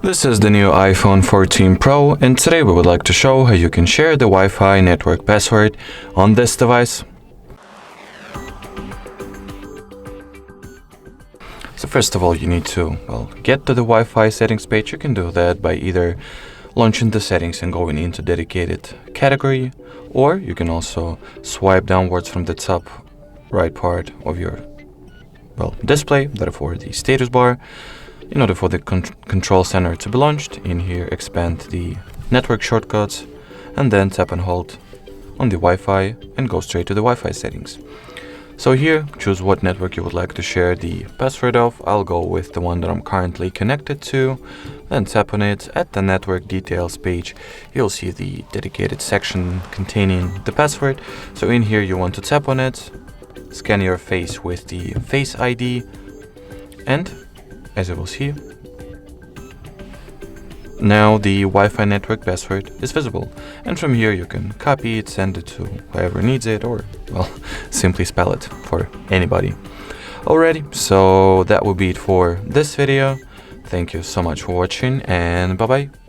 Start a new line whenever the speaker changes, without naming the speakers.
This is the new iPhone 14 Pro, and today we would like to show how you can share the Wi-Fi network password on this device. So first of all, you need to, get to the Wi-Fi settings page. You can do that by either launching the settings and going into dedicated category, or you can also swipe downwards from the top right part of your display, therefore the status bar. In order for the control center to be launched, in here expand the network shortcuts and then tap and hold on the Wi-Fi and go straight to the Wi-Fi settings. So here, choose what network you would like to share the password of. I'll go with the one that I'm currently connected to, then tap on it. At the network details page, you'll see the dedicated section containing the password. So in here you want to tap on it, scan your face with the Face ID, and as you will see, now the Wi-Fi network password is visible, and from here you can copy it, send it to whoever needs it, or simply spell it for anybody. Alrighty, so that will be it for this video. Thank you so much for watching, and bye bye.